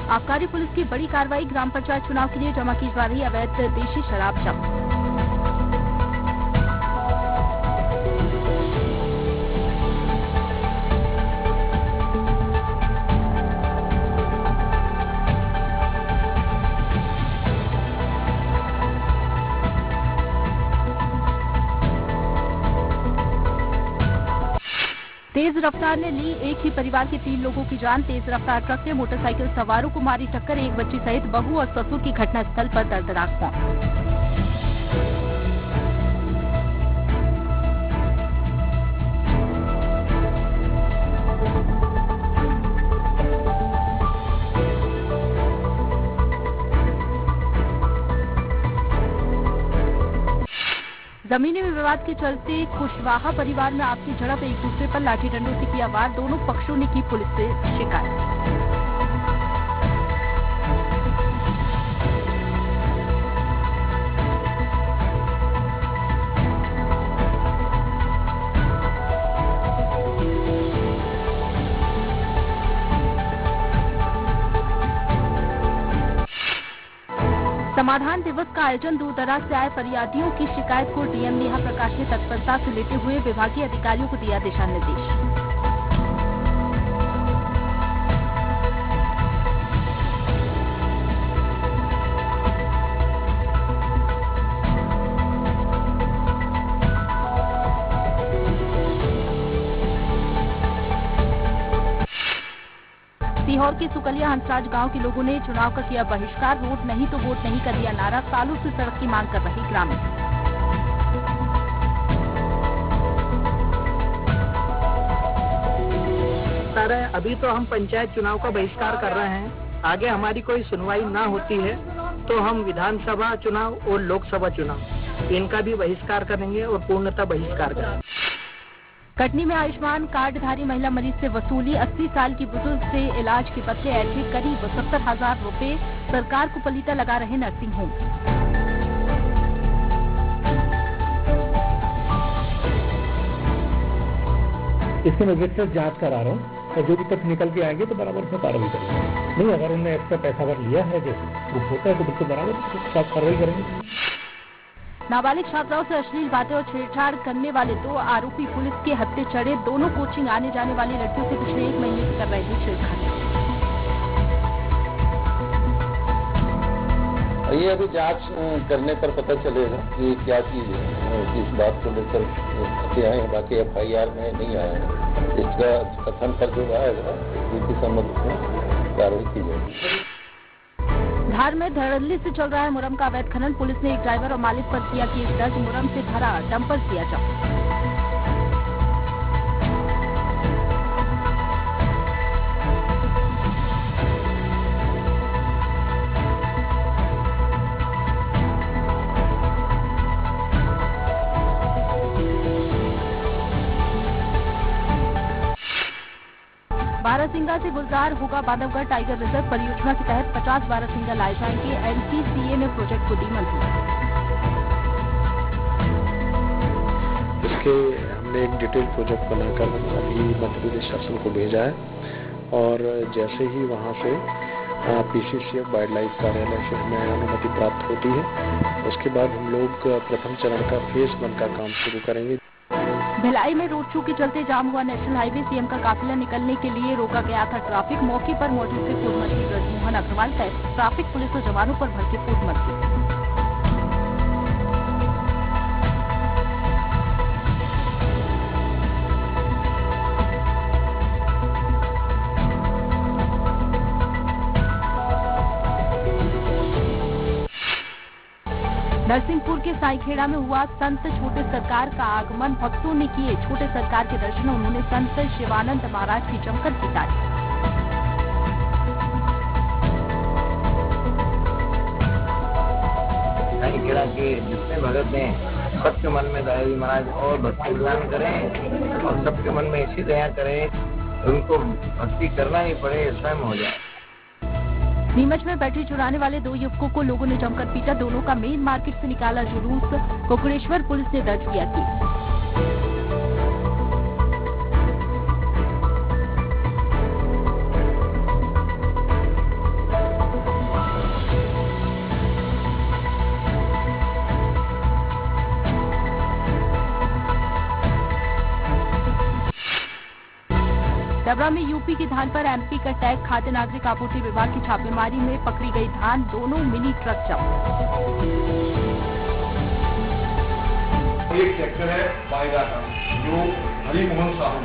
आबकारी पुलिस की बड़ी कार्रवाई, ग्राम पंचायत चुनाव के लिए जमा की जा रही अवैध देशी शराब जब्त। तेज रफ्तार ने ली एक ही परिवार के 3 लोगों की जान। तेज रफ्तार ट्रक ने मोटरसाइकिल सवारों को मारी टक्कर। एक बच्ची सहित बहू और ससुर की घटनास्थल पर दर्दनाक मौत। जमीनी विवाद के चलते कुशवाहा परिवार में आपसी झड़प, एक दूसरे पर लाठी डंडों से किया वार। दोनों पक्षों ने की पुलिस से शिकायत। समाधान दिवस का आयोजन, दूर दराज से आए फरियादियों की शिकायत को डीएम नेहा प्रकाश ने तत्परता से लेते हुए विभागीय अधिकारियों को दिया दिशा निर्देश। सीहोर के सुकलिया हंसराज गांव के लोगों ने चुनाव का किया बहिष्कार। रोड नहीं तो वोट नहीं का दिया नारा। सालों से सड़क की मांग कर रहे ग्रामीण। अभी तो हम पंचायत चुनाव का बहिष्कार कर रहे हैं। आगे हमारी कोई सुनवाई ना होती है तो हम विधानसभा चुनाव और लोकसभा चुनाव इनका भी बहिष्कार करेंगे और पूर्णतः बहिष्कार करेंगे। कटनी में आयुष्मान कार्डधारी महिला मरीज से वसूली। 80 साल की बुजुर्ग से इलाज के बदले ऐसे करीब 70,000 रुपए सरकार को पलीता लगा रहे नर्सिंग होम। इसके मैं विस्तृत जांच करा रहा हूँ और जो भी तथ्य निकल के आएंगे तो बराबर उसमें कार्रवाई करेंगे। नहीं, अगर उन्होंने एक्स्ट्रा पैसा भर लिया है जो प्रूफ होता है तो बिल्कुल बराबर कार्रवाई करेंगे। नाबालिग छात्राओं से अश्लील बातें और छेड़छाड़ करने वाले 2 आरोपी पुलिस के हत्थे चढ़े। दोनों कोचिंग आने जाने वाली लड़कियों से पिछले 1 महीने से कर रहे थे छेड़छाड़। ये अभी जांच करने पर पता चलेगा कि क्या चीज है, किस बात को लेकर आए हैं। बाकी FIR में नहीं आया है। इसका कथन पर जो आएगा उसी संबंध में कार्रवाई की जाएगी। धार में धड़ल्ले से चल रहा है मुरम का अवैध खनन। पुलिस ने एक ड्राइवर और मालिक पर किया केस दर्ज। मुरम से भरा डंपर किया जब्त। बारासिंगा से गुलजार होगा बांधवगढ़ टाइगर रिजर्व। परियोजना के तहत 50 बारासिंगा लाए जाएंगे। NCCA ने प्रोजेक्ट को दी मंजूरी। इसके हमने एक डिटेल प्रोजेक्ट बनाकर अभी मध्य प्रदेश शासन को भेजा है और जैसे ही वहां से PCCF वाइल्ड लाइफ कार्यालय से हमें अनुमति प्राप्त होती है उसके बाद हम लोग प्रथम चरण का फेज 1 का काम शुरू करेंगे। भिलाई में रोड शो के चलते जाम हुआ नेशनल हाईवे। CM का काफिला निकलने के लिए रोका गया था ट्रैफिक। मौके पर मौजूद थे पूर्व मंत्री ब्रजमोहन अग्रवाल सहित ट्रैफिक पुलिस और जवानों पर भड़के पूर्व मंत्री। नरसिंहपुर के साईखेड़ा में हुआ संत छोटे सरकार का आगमन। भक्तों ने किए छोटे सरकार के दर्शन। उन्होंने संत शिवानंद महाराज की जमकर की तारीफ। साईखेड़ा के जितने भगत हैं सबके मन में दया महाराज और भक्ति प्रदान करें और सबके मन में ऐसी दया करें उनको भक्ति करना ही पड़े स्वयं हो जाए। नीमच में बैटरी चुराने वाले 2 युवकों को लोगों ने जमकर पीटा। दोनों का मेन मार्केट से निकाला जुलूस। कुकड़ेश्वर पुलिस ने दर्ज किया केस। की धान पर एमपी का टैग। खाद्य नागरिक आपूर्ति विभाग की छापेमारी में पकड़ी गई धान, दोनों मिनी ट्रक जब्त। एक ट्रैक्टर है बायगा का जो हरिमोहन साहू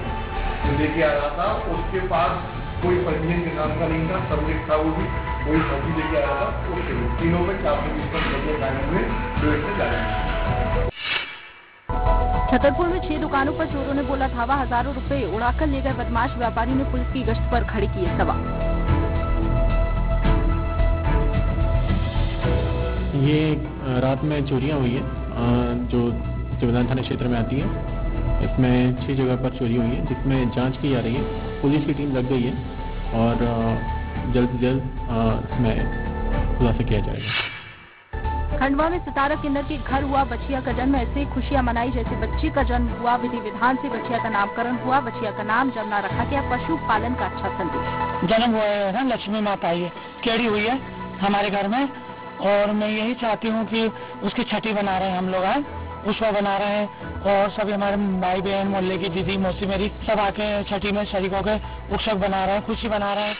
जो लेके आ रहा था, उसके पास कोई पंजीयन किसान का नहीं था, सब्जेक्ट था, वो भी कोई सब्जी लेके आ रहा था। उसके तीनों में 420 लाइन हुए जो इससे जा रहे हैं। छतरपुर में 6 दुकानों पर चोरों ने बोला धावा, हजारों रुपए उड़ाकर ले गए बदमाश। व्यापारी ने पुलिस की गश्त पर खड़े किए सवाल। ये रात में चोरियां हुई है जो जगदान थाना क्षेत्र में आती है। इसमें 6 जगह पर चोरी हुई है, जिसमें जांच की जा रही है। पुलिस की टीम लग गई है और जल्द से जल्द इसमें खुलासा किया जाएगा। खंडवा में सितारा किन्नर के घर हुआ बछिया का जन्म। ऐसे खुशियां मनाई जैसे बच्चे का जन्म हुआ। विधि विधान से बछिया का नामकरण हुआ। बछिया का नाम जमुना रखा गया। पशुपालन का अच्छा संदेश। जन्म हुआ है, लक्ष्मी माता आई है, केड़ी हुई है हमारे घर में, और मैं यही चाहती हूँ कि उसकी छठी बना रहे हैं हम लोग आज, पुष्पा बना रहे हैं, और सभी हमारे भाई बहन मोहल्ले की दीदी मौसी मेरी सब आके छठी में शरीक होकर उत्सव बना रहे हैं, खुशी बना रहे हैं।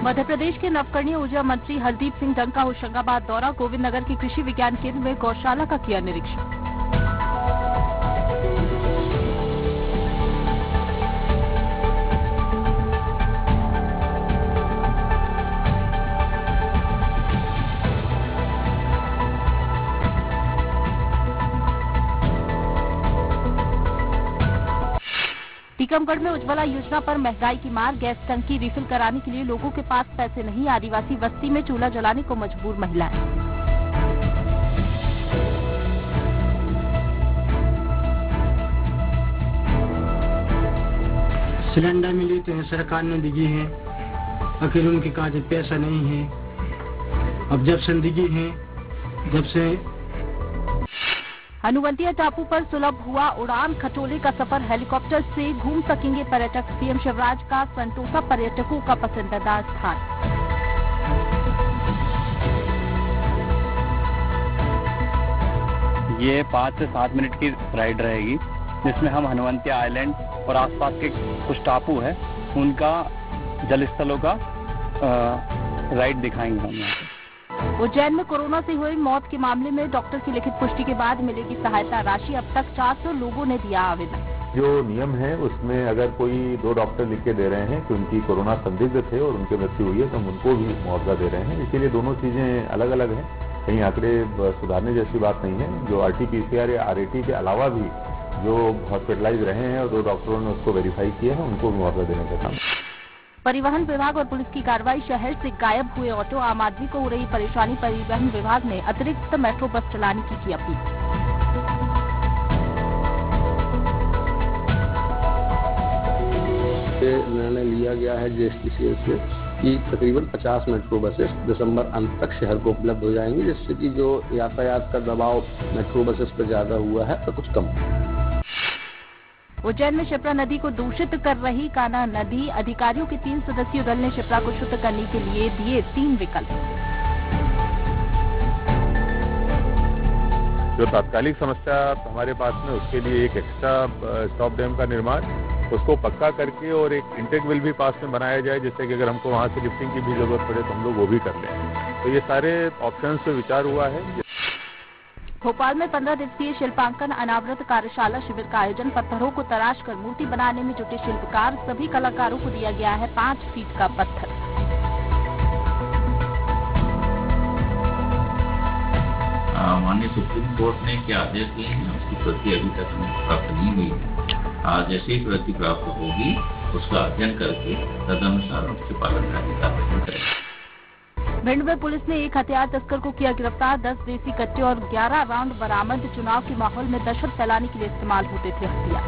मध्य प्रदेश के नवकरणीय ऊर्जा मंत्री हरदीप सिंह डंग का होशंगाबाद दौरा। गोविंद नगर के कृषि विज्ञान केंद्र में गौशाला का किया निरीक्षण। टीकमगढ़ में उज्ज्वला योजना पर महंगाई की मार। गैस टंकी रिफिल कराने के लिए लोगों के पास पैसे नहीं। आदिवासी बस्ती में चूल्हा जलाने को मजबूर महिलाएं। सिलेंडर मिली तो सरकार ने दी है, आखिर उनके पास पैसा नहीं है। अब जब से दी है, जब से हनुवंतिया टापू पर सुलभ हुआ उड़ान खटोले का सफर। हेलीकॉप्टर से घूम सकेंगे पर्यटक। सीएम शिवराज का संतोषा पर्यटकों का पसंदीदा स्थान। ये 5 से 7 मिनट की राइड रहेगी, जिसमें हम हनुवंतिया आइलैंड और आसपास के कुछ टापू है उनका जल स्थलों का राइड दिखाएंगे हम यहाँ पे। उज्जैन में कोरोना से हुई मौत के मामले में डॉक्टर की लिखित पुष्टि के बाद मिलेगी सहायता राशि। अब तक 400 लोगों ने दिया आवेदन। जो नियम है उसमें अगर कोई 2 डॉक्टर लिख के दे रहे हैं कि उनकी कोरोना संदिग्ध थे और उनकी मृत्यु हुई है तो हम उनको भी मुआवजा दे रहे हैं। इसीलिए दोनों चीजें अलग अलग हैं, कहीं आंकड़े सुधारने जैसी बात नहीं है। जो RT-PCR या RAT के अलावा भी जो हॉस्पिटलाइज रहे हैं और 2 डॉक्टरों ने उसको वेरीफाई किया है, उनको मुआवजा देने का काम। परिवहन विभाग और पुलिस की कार्रवाई। शहर से गायब हुए ऑटो। आम आदमी को हो रही परेशानी। परिवहन विभाग ने अतिरिक्त मेट्रो बस चलाने की अपील। निर्णय लिया गया है JSTCL से कि तकरीबन 50 मेट्रो बसेस दिसंबर अंत तक शहर को उपलब्ध हो जाएंगी, जिससे कि जो यातायात का दबाव मेट्रो बसेस पर ज्यादा हुआ है तो कुछ कम। उज्जैन में शिप्रा नदी को दूषित कर रही कान्हा नदी। अधिकारियों के 3 सदस्यीय दल ने शिप्रा को शुद्ध करने के लिए दिए 3 विकल्प। जो तात्कालिक समस्या हमारे पास में, उसके लिए एक एक्स्ट्रा स्टॉप डैम का निर्माण, उसको पक्का करके और एक इंटेक विल भी पास में बनाया जाए, जिससे कि अगर हमको वहां से लिफ्टिंग की भी जरूरत पड़े तो हम लोग वो भी कर लें। तो ये सारे ऑप्शंस पे विचार हुआ है। भोपाल में 15 दिवसीय शिल्पांकन अनावृत कार्यशाला शिविर का आयोजन। पत्थरों को तराश कर मूर्ति बनाने में जुटे शिल्पकार। सभी कलाकारों को दिया गया है 5 फीट का पत्थर। माननीय सुप्रीम कोर्ट ने क्या आदेश दिए हैं उसकी प्रति अभी तक हमें प्राप्त नहीं हुई है। आज जैसे ही प्रति प्राप्त होगी उसका अध्ययन करके तदनुसार उसके पालन का कार्य करेंगे। भिंड में पुलिस ने एक हथियार तस्कर को किया गिरफ्तार। 10 देसी कट्टे और 11 राउंड बरामद। चुनाव के माहौल में दहशत फैलाने के लिए इस्तेमाल होते थे हथियार।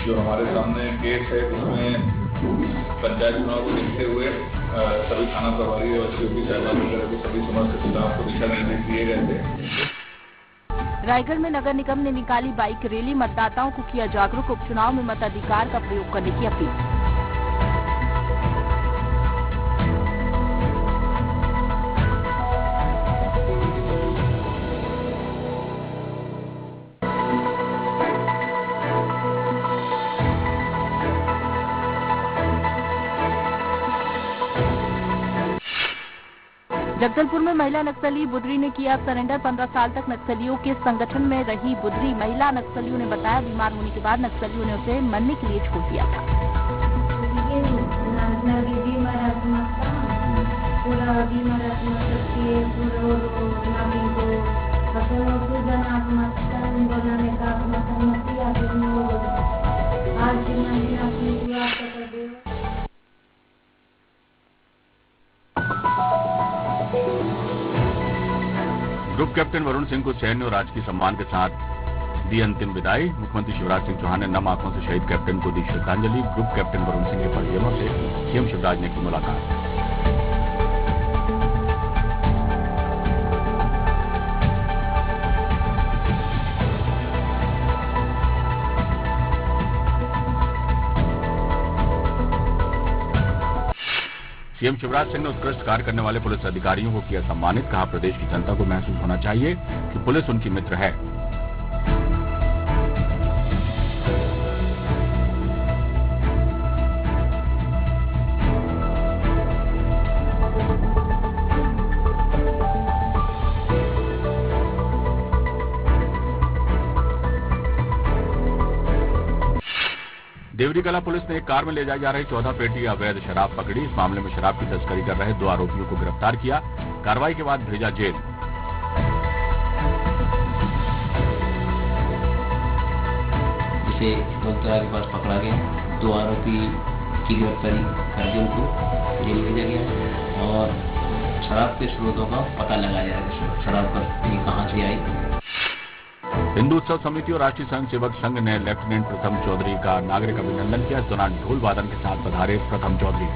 जो हमारे सामने केस है उसमें पंचायत चुनाव को देखते हुए सभी थाना प्रभारी और COP साहिबान वगैरह को सभी समस्त स्टाफ को दिशा निर्देश दिए गए थे। रायगढ़ में नगर निगम ने निकाली बाइक रैली। मतदाताओं को किया जागरूक। उपचुनाव में मताधिकार का प्रयोग करने की अपील। जगदलपुर में महिला नक्सली बुदरी ने किया सरेंडर। 15 साल तक नक्सलियों के संगठन में रही बुदरी महिला नक्सलियों ने बताया, बीमार होने के बाद नक्सलियों ने उसे मरने के लिए छोड़ दिया था। ग्रुप कैप्टन वरुण सिंह को सैन्य और राजकीय सम्मान के साथ दी अंतिम विदाई। मुख्यमंत्री शिवराज सिंह चौहान ने नम आंखों से शहीद कैप्टन को दी श्रद्धांजलि। ग्रुप कैप्टन वरुण सिंह के परिजनों से सीएम शिवराज ने की मुलाकात। सीएम शिवराज सिंह ने उत्कृष्ट कार्य करने वाले पुलिस अधिकारियों को किया सम्मानित। कहा, प्रदेश की जनता को महसूस होना चाहिए कि पुलिस उनकी मित्र है। देवरी कला पुलिस ने एक कार में ले जाई जा रही 14 पेटी अवैध शराब पकड़ी। इस मामले में शराब की तस्करी कर रहे 2 आरोपियों को गिरफ्तार किया। कार्रवाई के बाद भेजा जेल। जिसे दोस्तरा के पास पकड़ा गया, 2 आरोपी की गिरफ्तारी करके उनको जेल भेजा गया और शराब के स्रोतों का पता लगाया जाएगा। शराब कहाँ से आई। हिंदू उत्सव समिति और राष्ट्रीय स्वयं सेवक संघ ने लेफ्टिनेंट प्रथम चौधरी का नागरिक अभिनंदन किया। इस दौरान ढोल वादन के साथ पधारे प्रथम चौधरी।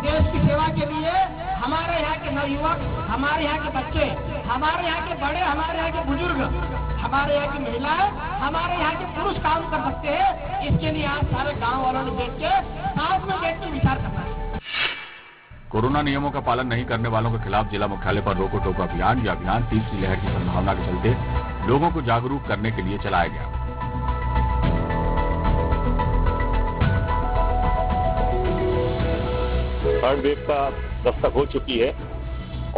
देश की सेवा के लिए हमारे यहाँ के नवयुवक, हमारे यहाँ के बच्चे, हमारे यहाँ के बड़े, हमारे यहाँ के बुजुर्ग, हमारे यहाँ की महिलाएं, हमारे यहाँ के पुरुष काम कर सकते हैं। इसके लिए आज सारे गाँव वालों ने देख के साथ में बैठ के विचार करना है। कोरोना नियमों का पालन नहीं करने वालों के खिलाफ जिला मुख्यालय पर रोको टोको अभियान। यह अभियान तीसरी लहर की संभावना के चलते लोगों को जागरूक करने के लिए चलाया गया। थर्ड वेव का दस्तक हो चुकी है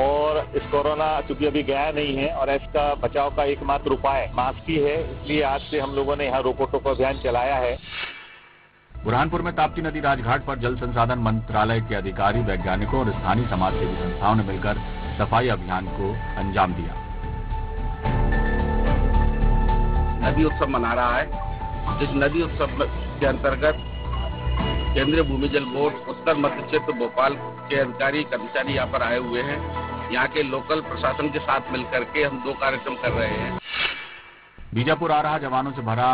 और इस कोरोना चूंकि अभी गया नहीं है और इसका बचाव का एकमात्र उपाय मास्क ही है। इसलिए आज से हम लोगों ने यहाँ रोको टोको अभियान चलाया है। बुरहानपुर में ताप्ती नदी राजघाट पर जल संसाधन मंत्रालय के अधिकारी, वैज्ञानिकों और स्थानीय समाज सेवी संस्थाओं ने मिलकर सफाई अभियान को अंजाम दिया। नदी उत्सव मना रहा है। इस नदी उत्सव के अंतर्गत केंद्रीय भूमि जल बोर्ड उत्तर मध्य क्षेत्र भोपाल के अधिकारी कर्मचारी यहाँ पर आए हुए हैं। यहाँ के लोकल प्रशासन के साथ मिलकर के हम 2 कार्यक्रम कर रहे हैं। बीजापुर आ रहा जवानों से भरा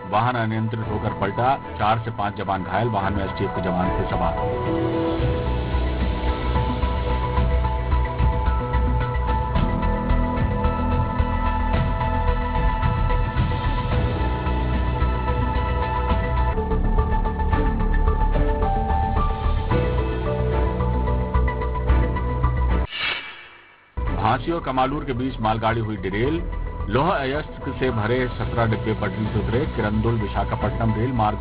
वाहन अनियंत्रित होकर पलटा। 4 से 5 जवान घायल। वाहन में एसटीएफ के जवान थे सवार। झांसी और कमालूर के बीच मालगाड़ी हुई डिरेल। लोहा अयस्क से भरे 17 डिब्बे पटरी से उतरे। किरंदुल विशाखापट्टनम रेल मार्ग